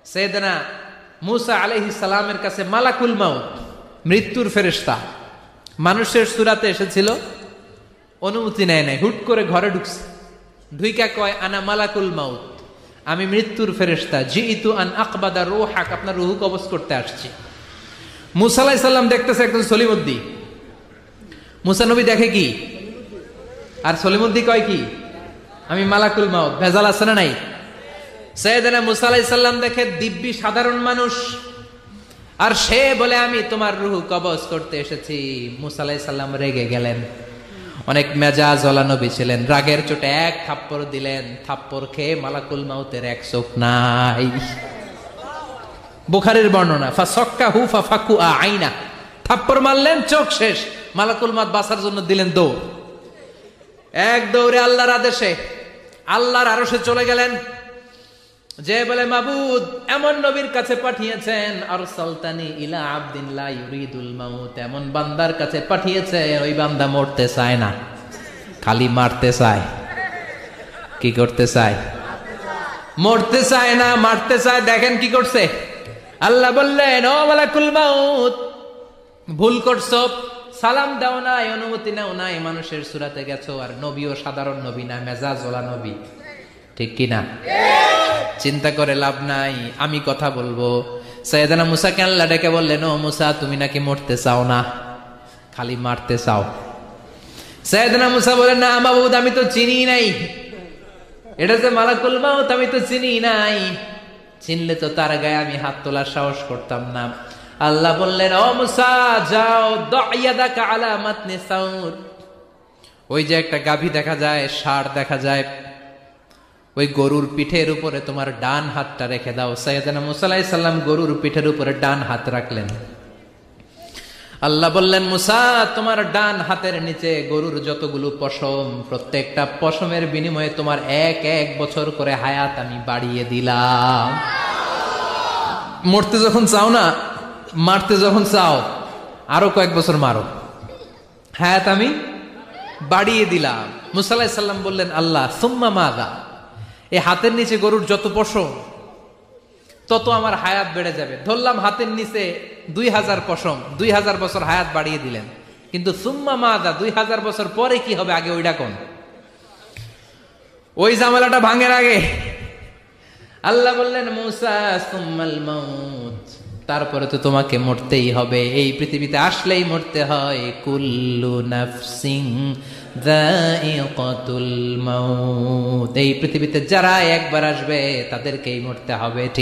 সাইয়েদনা মুসা আলাইহিস সালামের কাছে মালাকুল মাউত, মৃত্যুর ফেরেশতা, মানুষের সূরাতে এসেছিল, অনুমতি নেয় নাই, হুট করে ঘরে ঢুকছে, ঢুইকা কয় আনা মালাকুল মাউত, আমি মৃত্যুর ফেরেশতা, জিইতু আন আকবাদা রূহাক, আপনার রূহ কবজ করতে আসছি। মুসা আলাইহিস সালাম দেখতেছে একজন সলিমুদ্দি। মুসা নবী দেখে কি, আর সলিমুদ্দি কয় কি, আমি মালাকুল মাউত। ভেজাল আছে না নাই? সাইয়েদনা মুসা আলাইহিস সালাম দেখে দিব্যি সাধারণ মানুষ, আর সে বলে আমি তোমার রূহ কবজ করতে এসেছি। মুসা আলাইহিস সালাম রেগে গেলেন, অনেক মেজাজ ওয়ালা নবী ছিলেন, রাগের চোটে এক থাপ্পড় দিলেন, থাপ্পড় খেয়ে মালাকুল মাউতের এক চোখ নাই। বুখারীর বর্ণনা, ফাসাক্কাহু ফাফাকু আইনা, থাপ্পড় মারলেন, চোখ শেষ। মালাকুল মাউত বাঁচার জন্য দিলেন দৌড়, এক দৌড়ে আল্লাহর আদেশে আল্লাহর আরশে চলে গেলেন, যে বলে মাবুদ এমন নবীর কাছে পাঠিয়েছেন, আরসালতানি ইলা আবদিন লা ইউরিদুল মাউত, এমন বান্দার কাছে পাঠিয়েছে ওই বান্দা মরতে চায় না, খালি মারতে চায়। কি করতে চায়? মরতে চায় না, মারতে চায়। দেখেন কি করছে আল্লাহ, বললেন ও মালাকুল মাউত, ভুল করছো, সালাম দাও নাই, অনুমতি নাও নাই, মানুষের সূরাতে গেছো, আর নবীও সাধারণ নবী না, মেজাজ ওয়ালা নবী, ঠিক কি না? চিন্তা করে লাভ নাই, আমি কথা বলবো। সাইয়েদনা মুসাকে আল্লাহ ডেকে বললেন, ও মুসা তুমি নাকি মরতে চাও না, খালি মারতে চাও। সাইয়েদনা মুসা বলেন, না মাবুদ আমি তো চিনি নাই, এটা যে মালাকুল মাউত আমি তো চিনি নাই, চিনলে তো তার গায়ে আমি হাত তোলার সাহস করতাম না। আল্লাহ বললেন, ও মুসা যাও, দাইয়াদাকা আলা মাতনি সাউর, ওই যে একটা গাভী দেখা যায়, ষাঁড় দেখা যায়, ওই গরুর পিঠের উপরে তোমার ডান হাতটা রেখে দাও। সাইয়েদনা মুসা আলাইহিস সালাম গরুর পিঠের উপরে ডান হাত রাখলেন। আল্লাহ বললেন, মুসা তোমার ডান হাতের নিচে গরুর যতগুলো পশম, প্রত্যেকটা পশমের বিনিময়ে তোমার এক এক বছর করে হায়াত আমি বাড়িয়ে দিলাম। মরতে যখন চাও না, মারতে যখন চাও, আরো কয়েক বছর মারো, হায়াত আমি বাড়িয়ে দিলাম। মুসা আলাইহিস সালাম বললেন, আল্লাহ সুম্মা মাযা, এই হাতের নিচে গরুর যত পশম তত আমার হায়াত বেড়ে যাবে। ধরলাম হাতের নিচে 2000 পশম, 2000 বছর হায়াত বাড়িয়ে দিলেন, কিন্তু সুম্মা মাযা, 2000 বছর পরে কি হবে, আগে ওইটা কোন, ওই ঝামেলাটা ভাঙের আগে। আল্লাহ বললেন, মুসা সুম্মাল মাউত, তারপরে তো তোমাকে মরতেই হবে, এই পৃথিবীতে আসলেই মরতে হয়। কুল্লু নাফসিন যায়িকাতুল মাউত, এই পৃথিবীতে যারা একবার আসবে তাদেরকেই মরতে হবে। ঠিক